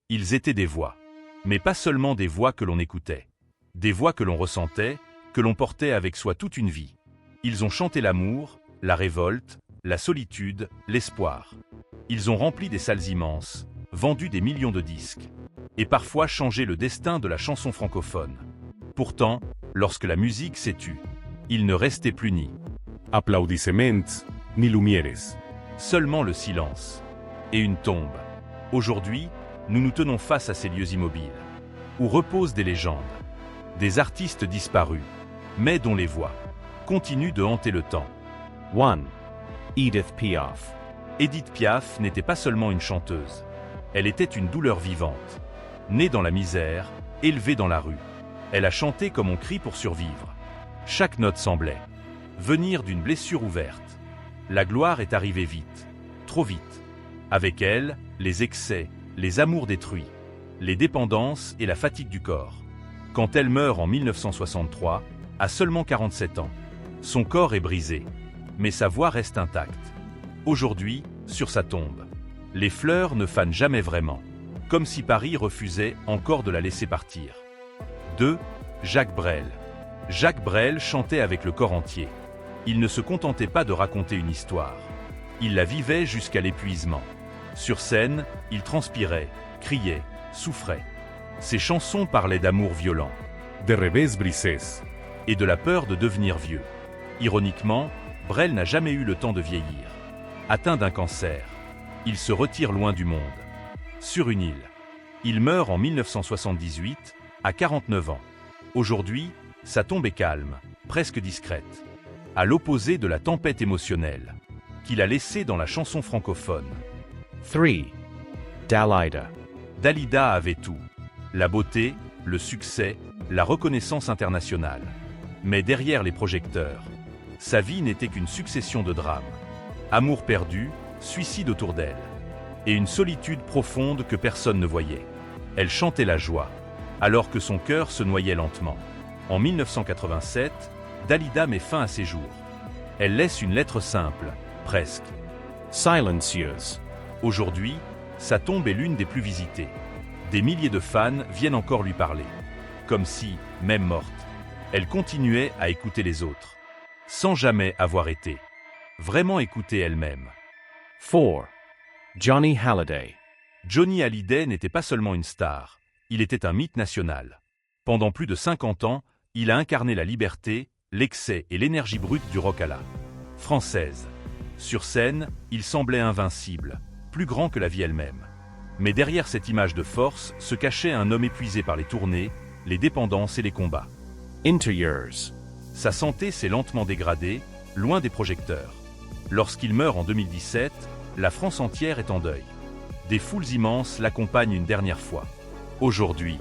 Ils étaient des voix. Mais pas seulement des voix que l'on écoutait. Des voix que l'on ressentait, que l'on portait avec soi toute une vie. Ils ont chanté l'amour, la révolte, la solitude, l'espoir. Ils ont rempli des salles immenses, vendu des millions de disques, et parfois changé le destin de la chanson francophone. Pourtant, lorsque la musique s'est tue, il ne restait plus ni aplaudissements, ni lumieres. seulement le silence et une tombe. Aujourd'hui, nous nous tenons face à ces lieux immobiles, où reposent des légendes, des artistes disparus, mais dont les voix continuent de hanter le temps. 1. Edith Piaf. Édith Piaf n'était pas seulement une chanteuse, elle était une douleur vivante. Née dans la misère, élevée dans la rue, elle a chanté comme on crie pour survivre. Chaque note semblait venir d'une blessure ouverte. La gloire est arrivée vite, trop vite. Avec elle, les excès, les amours détruits, les dépendances et la fatigue du corps. Quand elle meurt en 1963, à seulement 47 ans, son corps est brisé, mais sa voix reste intacte. Aujourd'hui, sur sa tombe, les fleurs ne fanent jamais vraiment, comme si Paris refusait encore de la laisser partir. 2. Jacques Brel. Jacques Brel chantait avec le corps entier. Il ne se contentait pas de raconter une histoire. Il la vivait jusqu'à l'épuisement. Sur scène, il transpirait, criait, souffrait. Ses chansons parlaient d'amour violent, De revés brises. et de la peur de devenir vieux. Ironiquement, Brel n'a jamais eu le temps de vieillir. Atteint d'un cancer, il se retire loin du monde. Sur une île. Il meurt en 1978, à 49 ans. Aujourd'hui, sa tombe est calme, presque discrète, à l'opposé de la tempête émotionnelle qu'il a laissée dans la chanson francophone. 3. Dalida. Dalida avait tout. La beauté, le succès, la reconnaissance internationale. Mais derrière les projecteurs, sa vie n'était qu'une succession de drames. Amour perdu, suicide autour d'elle, et une solitude profonde que personne ne voyait. Elle chantait la joie, alors que son cœur se noyait lentement. En 1987, Dalida met fin à ses jours. Elle laisse une lettre simple, presque. Silencieuse. Aujourd'hui, sa tombe est l'une des plus visitées. Des milliers de fans viennent encore lui parler. Comme si, même morte, elle continuait à écouter les autres, sans jamais avoir été vraiment écoutée elle-même. 4. Johnny Hallyday. Johnny Hallyday n'était pas seulement une star, il était un mythe national. Pendant plus de 50 ans, il a incarné la liberté, l'excès et l'énergie brute du rock à la française. Sur scène, il semblait invincible, plus grand que la vie elle-même. Mais derrière cette image de force se cachait un homme épuisé par les tournées, les dépendances et les combats. Interiors. Sa santé s'est lentement dégradée, loin des projecteurs. Lorsqu'il meurt en 2017, la France entière est en deuil. Des foules immenses l'accompagnent une dernière fois. Aujourd'hui,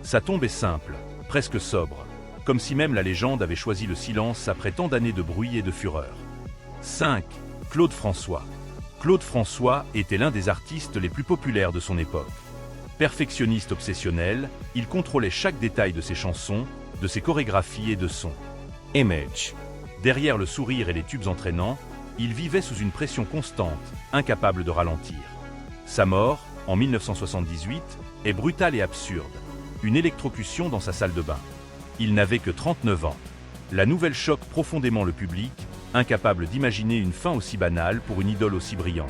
sa tombe est simple, presque sobre, comme si même la légende avait choisi le silence après tant d'années de bruit et de fureur. 5. Claude François. Claude François était l'un des artistes les plus populaires de son époque. Perfectionniste obsessionnel, il contrôlait chaque détail de ses chansons, de ses chorégraphies et de son Image. Derrière le sourire et les tubes entraînants, il vivait sous une pression constante, incapable de ralentir. Sa mort, en 1978, est brutale et absurde. Une électrocution dans sa salle de bain. Il n'avait que 39 ans. La nouvelle choque profondément le public, incapable d'imaginer une fin aussi banale pour une idole aussi brillante.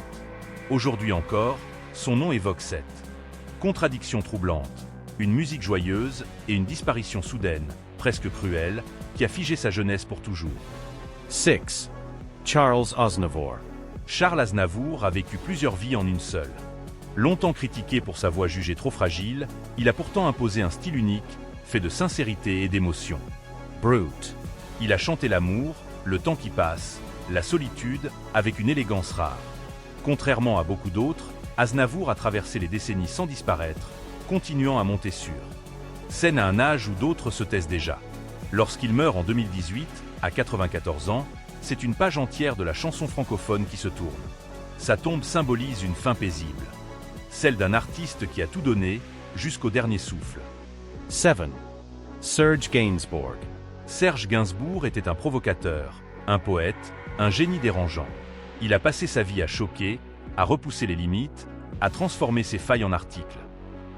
Aujourd'hui encore, son nom évoque cette contradiction troublante, une musique joyeuse et une disparition soudaine, presque cruelle, qui a figé sa jeunesse pour toujours. 6. Charles Aznavour. Charles Aznavour a vécu plusieurs vies en une seule. Longtemps critiqué pour sa voix jugée trop fragile, il a pourtant imposé un style unique, fait de sincérité et d'émotion. Brute. Il a chanté l'amour, le temps qui passe, la solitude, avec une élégance rare. Contrairement à beaucoup d'autres, Aznavour a traversé les décennies sans disparaître, continuant à monter sur scène à un âge où d'autres se taisent déjà. Lorsqu'il meurt en 2018, à 94 ans, c'est une page entière de la chanson francophone qui se tourne. Sa tombe symbolise une fin paisible, celle d'un artiste qui a tout donné jusqu'au dernier souffle. 7. Serge Gainsbourg. Serge Gainsbourg était un provocateur, un poète, un génie dérangeant. Il a passé sa vie à choquer, à repousser les limites, à transformer ses failles en articles.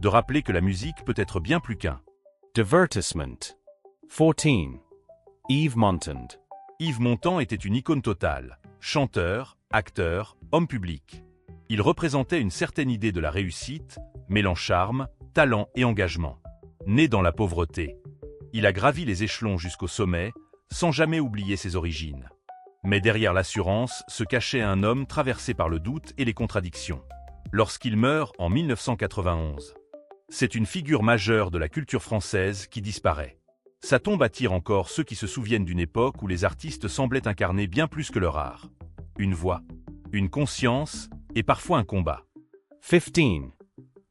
de rappeler que la musique peut être bien plus qu'un. Divertissement. 14. Yves Montand. Yves Montand était une icône totale, chanteur, acteur, homme public. Il représentait une certaine idée de la réussite, mêlant charme, talent et engagement. Né dans la pauvreté, il a gravi les échelons jusqu'au sommet, sans jamais oublier ses origines. Mais derrière l'assurance se cachait un homme traversé par le doute et les contradictions. Lorsqu'il meurt en 1991, c'est une figure majeure de la culture française qui disparaît. Sa tombe attire encore ceux qui se souviennent d'une époque où les artistes semblaient incarner bien plus que leur art. Une voix, une conscience et parfois un combat. 15.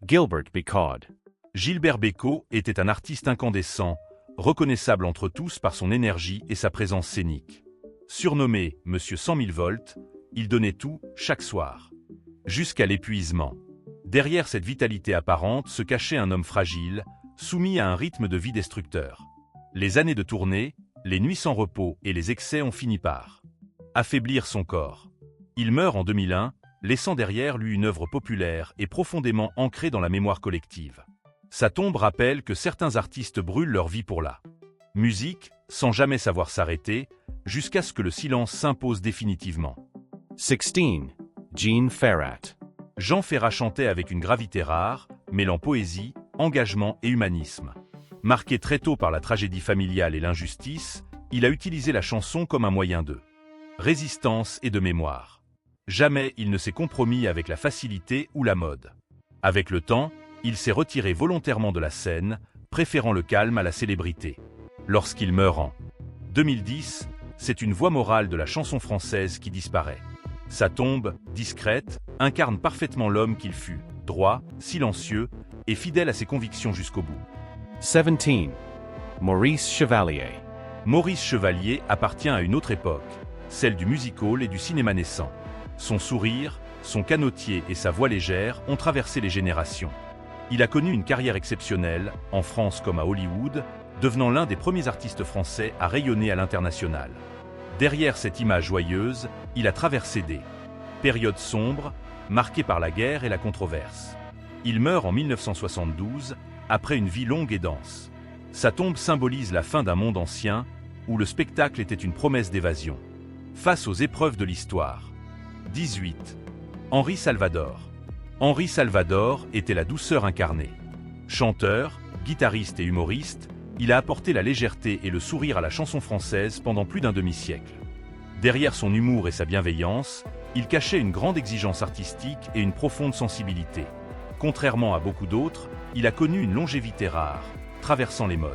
Gilbert Bécaud. Gilbert Bécaud était un artiste incandescent, reconnaissable entre tous par son énergie et sa présence scénique. Surnommé Monsieur 100 000 volts, il donnait tout, chaque soir. Jusqu'à l'épuisement. Derrière cette vitalité apparente se cachait un homme fragile, soumis à un rythme de vie destructeur. Les années de tournée, les nuits sans repos et les excès ont fini par affaiblir son corps. Il meurt en 2001, laissant derrière lui une œuvre populaire et profondément ancrée dans la mémoire collective. Sa tombe rappelle que certains artistes brûlent leur vie pour la musique, sans jamais savoir s'arrêter, jusqu'à ce que le silence s'impose définitivement. 16. Jean Ferrat. Jean Ferrat chantait avec une gravité rare, mêlant poésie, engagement et humanisme. Marqué très tôt par la tragédie familiale et l'injustice, il a utilisé la chanson comme un moyen de résistance et de mémoire. Jamais il ne s'est compromis avec la facilité ou la mode. Avec le temps, il s'est retiré volontairement de la scène, préférant le calme à la célébrité. Lorsqu'il meurt en 2010, c'est une voix morale de la chanson française qui disparaît. Sa tombe, discrète, incarne parfaitement l'homme qu'il fut, droit, silencieux et fidèle à ses convictions jusqu'au bout. 17. Maurice Chevalier. Maurice Chevalier appartient à une autre époque, celle du music-hall et du cinéma naissant. Son sourire, son canotier et sa voix légère ont traversé les générations. Il a connu une carrière exceptionnelle, en France comme à Hollywood, devenant l'un des premiers artistes français à rayonner à l'international. Derrière cette image joyeuse, il a traversé des périodes sombres, marquées par la guerre et la controverse. Il meurt en 1972, après une vie longue et dense. Sa tombe symbolise la fin d'un monde ancien, où le spectacle était une promesse d'évasion. Face aux épreuves de l'histoire. 18. Henri Salvador. Henri Salvador était la douceur incarnée. Chanteur, guitariste et humoriste, il a apporté la légèreté et le sourire à la chanson française pendant plus d'un demi-siècle. Derrière son humour et sa bienveillance, il cachait une grande exigence artistique et une profonde sensibilité. Contrairement à beaucoup d'autres, il a connu une longévité rare, traversant les modes,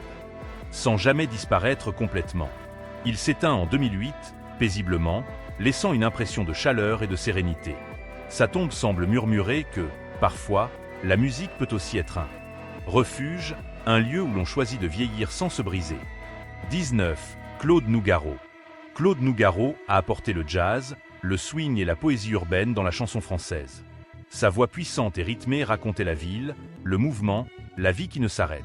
sans jamais disparaître complètement. Il s'éteint en 2008, paisiblement, laissant une impression de chaleur et de sérénité. Sa tombe semble murmurer que, parfois, la musique peut aussi être un refuge, un lieu où l'on choisit de vieillir sans se briser. 19. Claude Nougaro. Claude Nougaro a apporté le jazz, le swing et la poésie urbaine dans la chanson française. Sa voix puissante et rythmée racontait la ville, le mouvement, la vie qui ne s'arrête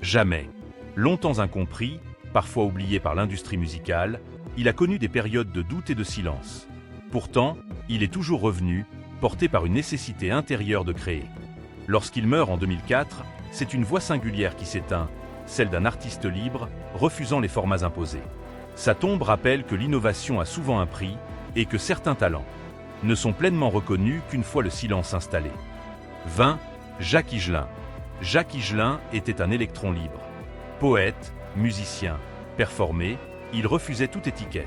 jamais. Longtemps incompris, parfois oublié par l'industrie musicale, il a connu des périodes de doute et de silence. Pourtant, il est toujours revenu, porté par une nécessité intérieure de créer. Lorsqu'il meurt en 2004, c'est une voix singulière qui s'éteint, celle d'un artiste libre, refusant les formats imposés. Sa tombe rappelle que l'innovation a souvent un prix, et que certains talents ne sont pleinement reconnus qu'une fois le silence installé. 20. Jacques Higelin. Jacques Higelin était un électron libre. Poète, musicien, performé, il refusait toute étiquette.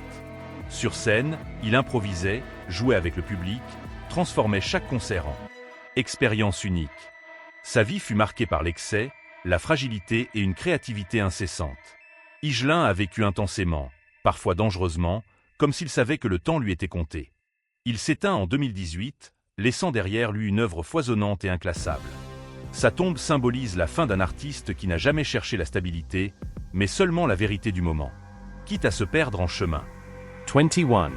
Sur scène, il improvisait, jouait avec le public, transformait chaque concert en expérience unique. Sa vie fut marquée par l'excès, la fragilité et une créativité incessante. Higelin a vécu intensément, parfois dangereusement, comme s'il savait que le temps lui était compté. Il s'éteint en 2018, laissant derrière lui une œuvre foisonnante et inclassable. Sa tombe symbolise la fin d'un artiste qui n'a jamais cherché la stabilité, mais seulement la vérité du moment, quitte à se perdre en chemin. 21.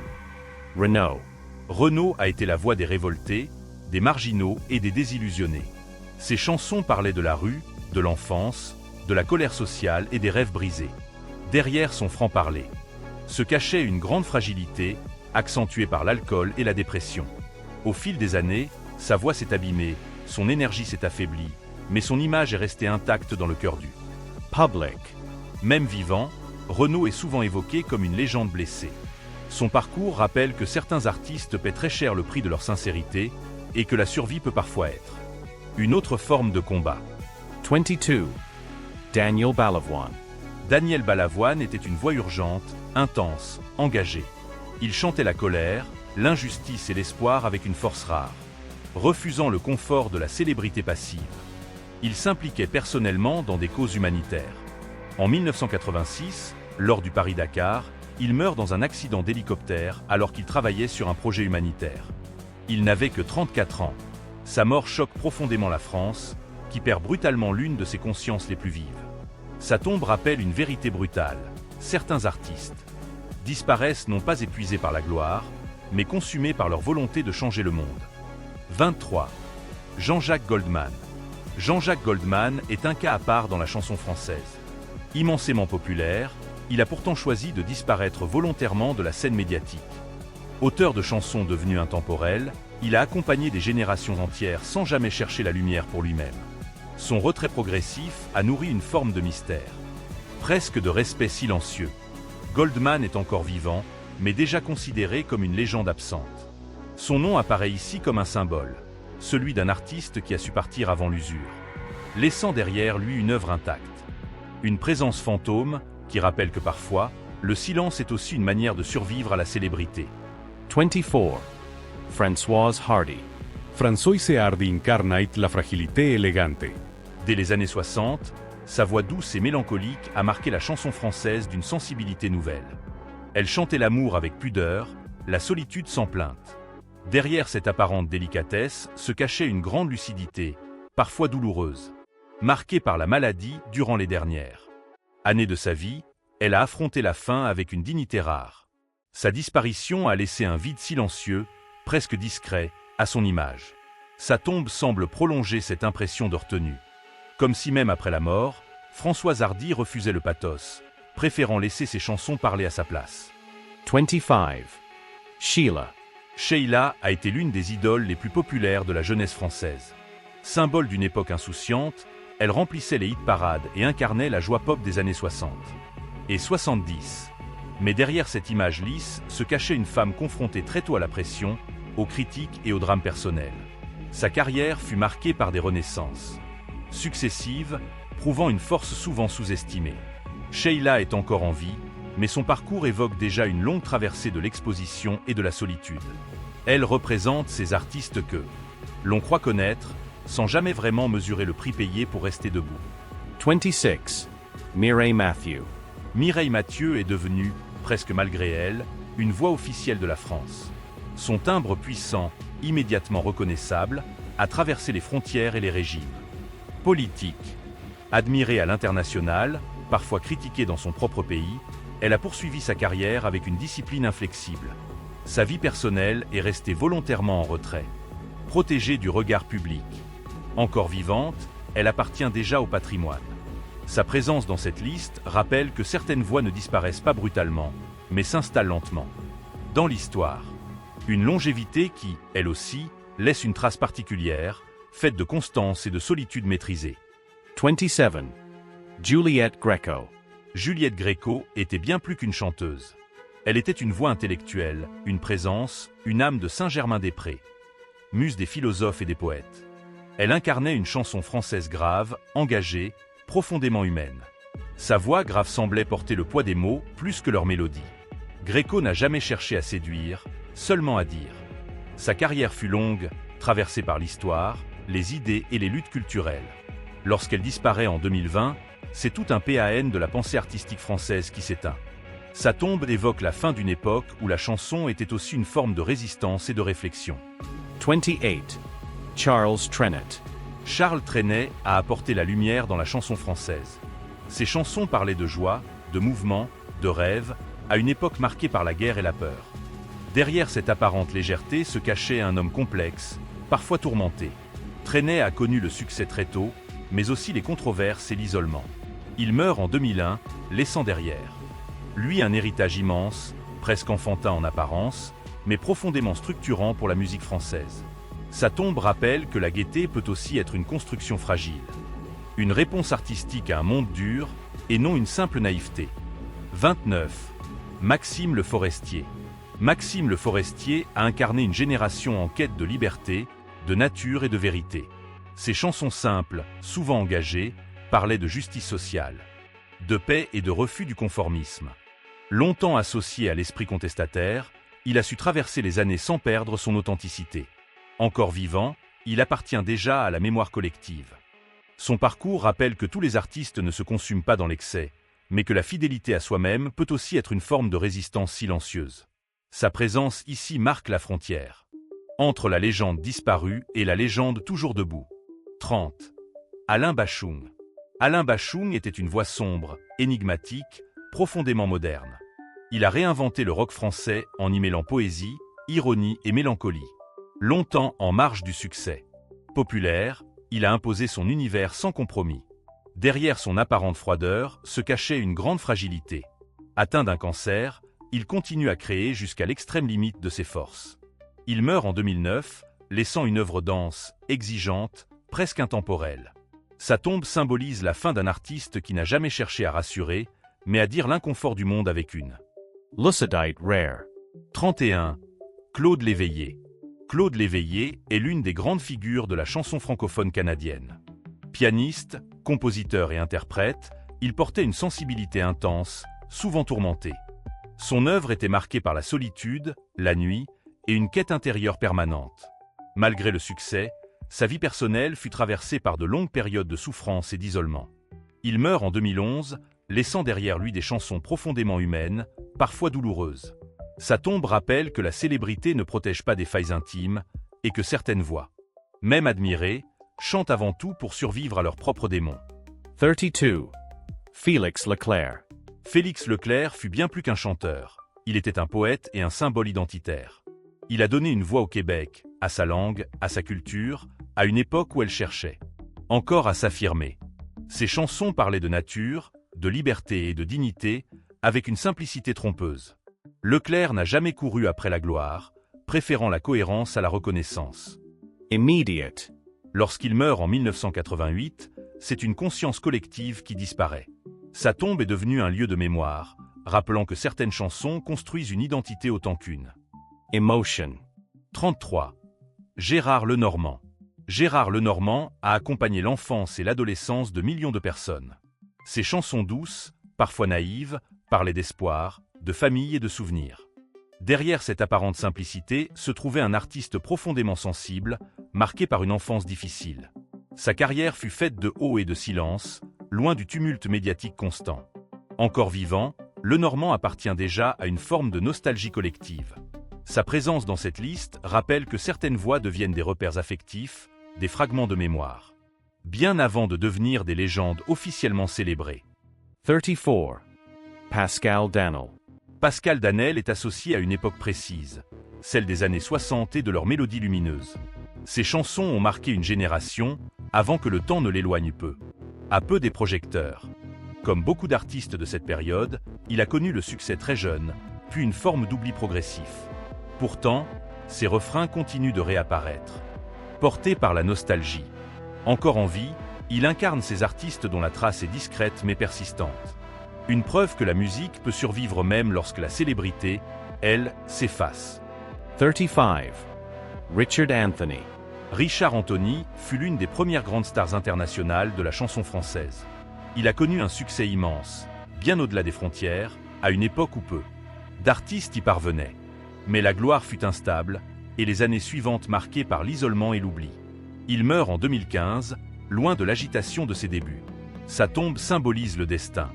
Renaud. Renaud a été la voix des révoltés, des marginaux et des désillusionnés. Ses chansons parlaient de la rue, de l'enfance, de la colère sociale et des rêves brisés. Derrière son franc-parler se cachait une grande fragilité, accentuée par l'alcool et la dépression. Au fil des années, sa voix s'est abîmée, son énergie s'est affaiblie, mais son image est restée intacte dans le cœur du public. Même vivant, Renaud est souvent évoqué comme une légende blessée. Son parcours rappelle que certains artistes paient très cher le prix de leur sincérité et que la survie peut parfois être une autre forme de combat. 22. Daniel Balavoine. Daniel Balavoine était une voix urgente, intense, engagée. Il chantait la colère, l'injustice et l'espoir avec une force rare, refusant le confort de la célébrité passive. Il s'impliquait personnellement dans des causes humanitaires. En 1986, lors du Paris-Dakar, il meurt dans un accident d'hélicoptère alors qu'il travaillait sur un projet humanitaire. Il n'avait que 34 ans. Sa mort choque profondément la France, qui perd brutalement l'une de ses consciences les plus vives. Sa tombe rappelle une vérité brutale. Certains artistes disparaissent non pas épuisés par la gloire, mais consumés par leur volonté de changer le monde. 23. Jean-Jacques Goldman. Jean-Jacques Goldman est un cas à part dans la chanson française. Immensément populaire, il a pourtant choisi de disparaître volontairement de la scène médiatique. Auteur de chansons devenues intemporelles, il a accompagné des générations entières sans jamais chercher la lumière pour lui-même. Son retrait progressif a nourri une forme de mystère, presque de respect silencieux. Goldman est encore vivant, mais déjà considéré comme une légende absente. Son nom apparaît ici comme un symbole, celui d'un artiste qui a su partir avant l'usure, laissant derrière lui une œuvre intacte. Une présence fantôme qui rappelle que parfois, le silence est aussi une manière de survivre à la célébrité. 24. Françoise Hardy. Françoise Hardy incarnait la fragilité élégante. Dès les années 60, sa voix douce et mélancolique a marqué la chanson française d'une sensibilité nouvelle. Elle chantait l'amour avec pudeur, la solitude sans plainte. Derrière cette apparente délicatesse se cachait une grande lucidité, parfois douloureuse, marquée par la maladie durant les dernières années de sa vie. Elle a affronté la fin avec une dignité rare. Sa disparition a laissé un vide silencieux, presque discret, à son image. Sa tombe semble prolonger cette impression de retenue. Comme si même après la mort, Françoise Hardy refusait le pathos, préférant laisser ses chansons parler à sa place. 25. Sheila. Sheila a été l'une des idoles les plus populaires de la jeunesse française. Symbole d'une époque insouciante, elle remplissait les hit-parades et incarnait la joie pop des années 60 et 70. Mais derrière cette image lisse se cachait une femme confrontée très tôt à la pression, aux critiques et aux drames personnels. Sa carrière fut marquée par des renaissances successives, prouvant une force souvent sous-estimée. Sheila est encore en vie, mais son parcours évoque déjà une longue traversée de l'exposition et de la solitude. Elle représente ces artistes que l'on croit connaître, sans jamais vraiment mesurer le prix payé pour rester debout. 26. Mireille Mathieu. Mireille Mathieu est devenue, presque malgré elle, une voix officielle de la France. Son timbre puissant, immédiatement reconnaissable, a traversé les frontières et les régimes. Politique. Admirée à l'international, parfois critiquée dans son propre pays, elle a poursuivi sa carrière avec une discipline inflexible. Sa vie personnelle est restée volontairement en retrait, protégée du regard public. Encore vivante, elle appartient déjà au patrimoine. Sa présence dans cette liste rappelle que certaines voix ne disparaissent pas brutalement, mais s'installent lentement dans l'histoire. Une longévité qui, elle aussi, laisse une trace particulière, faite de constance et de solitude maîtrisée. 27. Juliette Gréco. Juliette Gréco était bien plus qu'une chanteuse. Elle était une voix intellectuelle, une présence, une âme de Saint-Germain-des-Prés. Muse des philosophes et des poètes. Elle incarnait une chanson française grave, engagée, profondément humaine. Sa voix grave semblait porter le poids des mots plus que leur mélodie. Gréco n'a jamais cherché à séduire, seulement à dire. Sa carrière fut longue, traversée par l'histoire, les idées et les luttes culturelles. Lorsqu'elle disparaît en 2020, c'est tout un PAN de la pensée artistique française qui s'éteint. Sa tombe évoque la fin d'une époque où la chanson était aussi une forme de résistance et de réflexion. 28. Charles Trenet. Charles Trenet a apporté la lumière dans la chanson française. Ses chansons parlaient de joie, de mouvement, de rêve, à une époque marquée par la guerre et la peur. Derrière cette apparente légèreté se cachait un homme complexe, parfois tourmenté. Trenet a connu le succès très tôt, mais aussi les controverses et l'isolement. Il meurt en 2001, laissant derrière lui un héritage immense, presque enfantin en apparence, mais profondément structurant pour la musique française. Sa tombe rappelle que la gaieté peut aussi être une construction fragile. Une réponse artistique à un monde dur, et non une simple naïveté. 29. Maxime Le Forestier. Maxime Le Forestier a incarné une génération en quête de liberté, de nature et de vérité. Ses chansons simples, souvent engagées, parlaient de justice sociale, de paix et de refus du conformisme. Longtemps associé à l'esprit contestataire, il a su traverser les années sans perdre son authenticité. Encore vivant, il appartient déjà à la mémoire collective. Son parcours rappelle que tous les artistes ne se consument pas dans l'excès, mais que la fidélité à soi-même peut aussi être une forme de résistance silencieuse. Sa présence ici marque la frontière entre la légende disparue et la légende toujours debout. 30. Alain Bachung. Alain Bachung était une voix sombre, énigmatique, profondément moderne. Il a réinventé le rock français en y mêlant poésie, ironie et mélancolie. Longtemps en marge du succès. Populaire, il a imposé son univers sans compromis. Derrière son apparente froideur se cachait une grande fragilité. Atteint d'un cancer, il continue à créer jusqu'à l'extrême limite de ses forces. Il meurt en 2009, laissant une œuvre dense, exigeante, presque intemporelle. Sa tombe symbolise la fin d'un artiste qui n'a jamais cherché à rassurer, mais à dire l'inconfort du monde avec une Lucedite rare. 31. Claude Léveillé. Claude Léveillé est l'une des grandes figures de la chanson francophone canadienne. Pianiste, compositeur et interprète, il portait une sensibilité intense, souvent tourmentée. Son œuvre était marquée par la solitude, la nuit et une quête intérieure permanente. Malgré le succès, sa vie personnelle fut traversée par de longues périodes de souffrance et d'isolement. Il meurt en 2011, laissant derrière lui des chansons profondément humaines, parfois douloureuses. Sa tombe rappelle que la célébrité ne protège pas des failles intimes et que certaines voix, même admirées, chantent avant tout pour survivre à leurs propres démons. 32. Félix Leclerc. Félix Leclerc fut bien plus qu'un chanteur. Il était un poète et un symbole identitaire. Il a donné une voix au Québec, à sa langue, à sa culture, à une époque où elle cherchait encore à s'affirmer. Ses chansons parlaient de nature, de liberté et de dignité, avec une simplicité trompeuse. Leclerc n'a jamais couru après la gloire, préférant la cohérence à la reconnaissance. Immediate. Lorsqu'il meurt en 1988, c'est une conscience collective qui disparaît. Sa tombe est devenue un lieu de mémoire, rappelant que certaines chansons construisent une identité autant qu'une. Emotion. 33. Gérard Lenormand. Gérard Lenormand a accompagné l'enfance et l'adolescence de millions de personnes. Ses chansons douces, parfois naïves, parlaient d'espoir, de famille et de souvenirs. Derrière cette apparente simplicité se trouvait un artiste profondément sensible, marqué par une enfance difficile. Sa carrière fut faite de hauts et de silences, loin du tumulte médiatique constant. Encore vivant, Lenormand appartient déjà à une forme de nostalgie collective. Sa présence dans cette liste rappelle que certaines voix deviennent des repères affectifs, des fragments de mémoire. Bien avant de devenir des légendes officiellement célébrées. 34. Pascal Danel. Pascal Danel est associé à une époque précise, celle des années 60 et de leurs mélodies lumineuses. Ses chansons ont marqué une génération, avant que le temps ne l'éloigne peu. À peu des projecteurs. Comme beaucoup d'artistes de cette période, il a connu le succès très jeune, puis une forme d'oubli progressif. Pourtant, ses refrains continuent de réapparaître. Porté par la nostalgie. Encore en vie, il incarne ces artistes dont la trace est discrète mais persistante. Une preuve que la musique peut survivre même lorsque la célébrité, elle, s'efface. 35. Richard Anthony. Richard Anthony fut l'une des premières grandes stars internationales de la chanson française. Il a connu un succès immense, bien au-delà des frontières, à une époque où peu d'artistes y parvenaient. Mais la gloire fut instable, et les années suivantes marquées par l'isolement et l'oubli. Il meurt en 2015, loin de l'agitation de ses débuts. Sa tombe symbolise le destin.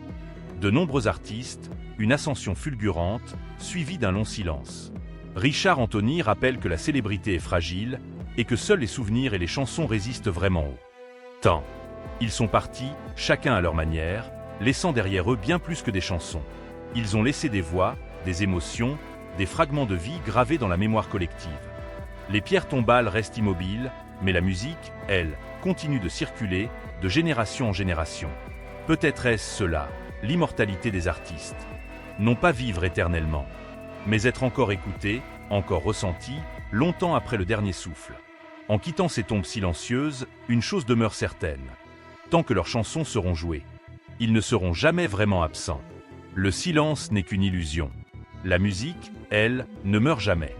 De nombreux artistes, une ascension fulgurante, suivie d'un long silence. Richard Anthony rappelle que la célébrité est fragile et que seuls les souvenirs et les chansons résistent vraiment au temps. Ils sont partis, chacun à leur manière, laissant derrière eux bien plus que des chansons. Ils ont laissé des voix, des émotions, des fragments de vie gravés dans la mémoire collective. Les pierres tombales restent immobiles, mais la musique, elle, continue de circuler, de génération en génération. Peut-être est-ce cela, l'immortalité des artistes. Non pas vivre éternellement, mais être encore écouté, encore ressenti, longtemps après le dernier souffle. En quittant ces tombes silencieuses, une chose demeure certaine. Tant que leurs chansons seront jouées, ils ne seront jamais vraiment absents. Le silence n'est qu'une illusion. La musique, elle, ne meurt jamais.